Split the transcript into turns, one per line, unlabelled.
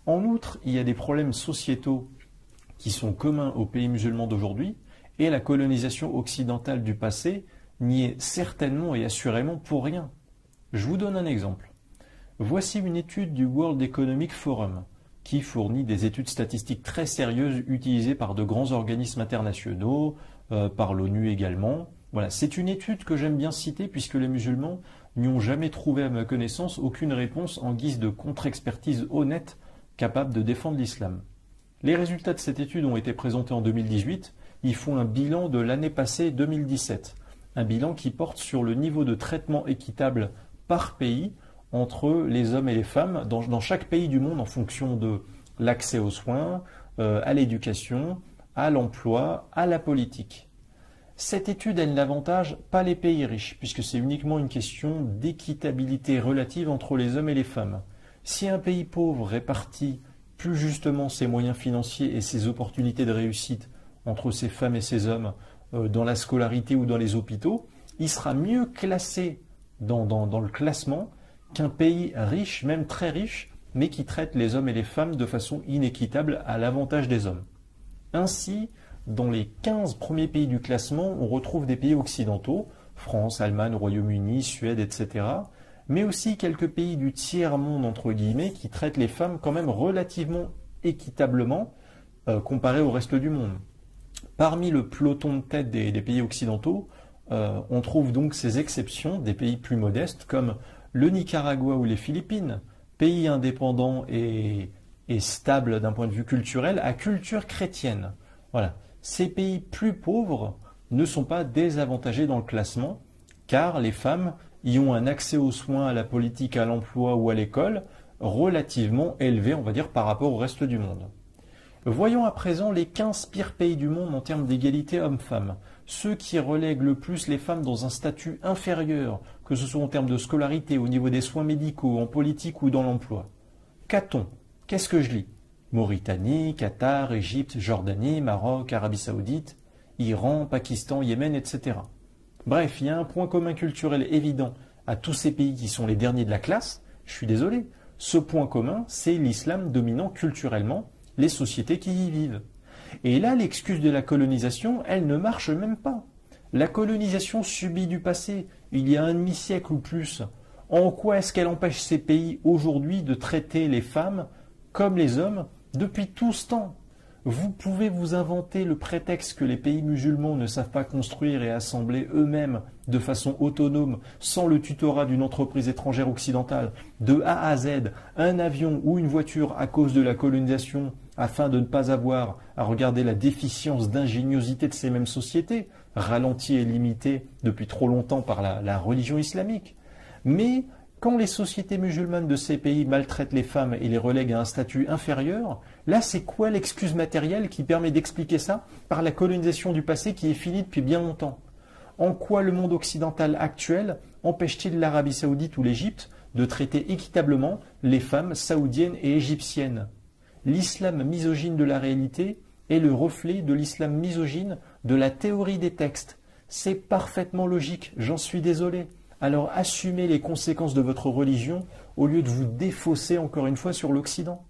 En outre, il y a des problèmes sociétaux qui sont communs aux pays musulmans d'aujourd'hui, et la colonisation occidentale du passé n'y est certainement et assurément pour rien. Je vous donne un exemple. Voici une étude du World Economic Forum, qui fournit des études statistiques très sérieuses utilisées par de grands organismes internationaux, par l'ONU également. Voilà, c'est une étude que j'aime bien citer puisque les musulmans n'y ont jamais trouvé à ma connaissance aucune réponse en guise de contre-expertise honnête capable de défendre l'islam. Les résultats de cette étude ont été présentés en 2018. Ils font un bilan de l'année passée 2017. Un bilan qui porte sur le niveau de traitement équitable par pays entre les hommes et les femmes dans chaque pays du monde en fonction de l'accès aux soins, à l'éducation, à l'emploi, à la politique. Cette étude, elle n'avantage pas les pays riches, puisque c'est uniquement une question d'équitabilité relative entre les hommes et les femmes. Si un pays pauvre répartit plus justement ses moyens financiers et ses opportunités de réussite entre ces femmes et ces hommes dans la scolarité ou dans les hôpitaux, il sera mieux classé dans le classement qu'un pays riche, même très riche, mais qui traite les hommes et les femmes de façon inéquitable à l'avantage des hommes. Ainsi, dans les 15 premiers pays du classement, on retrouve des pays occidentaux, France, Allemagne, Royaume-Uni, Suède, etc., mais aussi quelques pays du tiers-monde, entre guillemets, qui traitent les femmes quand même relativement équitablement comparé au reste du monde. Parmi le peloton de tête des pays occidentaux, on trouve donc ces exceptions des pays plus modestes comme le Nicaragua ou les Philippines, pays indépendants et stables d'un point de vue culturel, à culture chrétienne. Voilà. Ces pays plus pauvres ne sont pas désavantagés dans le classement, car les femmes y ont un accès aux soins, à la politique, à l'emploi ou à l'école relativement élevé, on va dire, par rapport au reste du monde. Voyons à présent les 15 pires pays du monde en termes d'égalité hommes-femmes, ceux qui relèguent le plus les femmes dans un statut inférieur, que ce soit en termes de scolarité, au niveau des soins médicaux, en politique ou dans l'emploi. Qu'a-t-on? Qu'est-ce que je lis? Mauritanie, Qatar, Égypte, Jordanie, Maroc, Arabie Saoudite, Iran, Pakistan, Yémen, etc. Bref, il y a un point commun culturel évident à tous ces pays qui sont les derniers de la classe. Je suis désolé. Ce point commun, c'est l'islam dominant culturellement les sociétés qui y vivent. Et là, l'excuse de la colonisation, elle ne marche même pas. La colonisation subie du passé, il y a un demi-siècle ou plus, en quoi est-ce qu'elle empêche ces pays aujourd'hui de traiter les femmes comme les hommes depuis tout ce temps? Vous pouvez vous inventer le prétexte que les pays musulmans ne savent pas construire et assembler eux-mêmes de façon autonome, sans le tutorat d'une entreprise étrangère occidentale, de A à Z, un avion ou une voiture à cause de la colonisation, afin de ne pas avoir à regarder la déficience d'ingéniosité de ces mêmes sociétés, ralentie et limitée depuis trop longtemps par la religion islamique. Mais quand les sociétés musulmanes de ces pays maltraitent les femmes et les relèguent à un statut inférieur, là c'est quoi l'excuse matérielle qui permet d'expliquer ça par la colonisation du passé qui est finie depuis bien longtemps? En quoi le monde occidental actuel empêche-t-il l'Arabie Saoudite ou l'Égypte de traiter équitablement les femmes saoudiennes et égyptiennes? L'islam misogyne de la réalité est le reflet de l'islam misogyne de la théorie des textes. C'est parfaitement logique, j'en suis désolé. Alors assumez les conséquences de votre religion au lieu de vous défausser encore une fois sur l'Occident.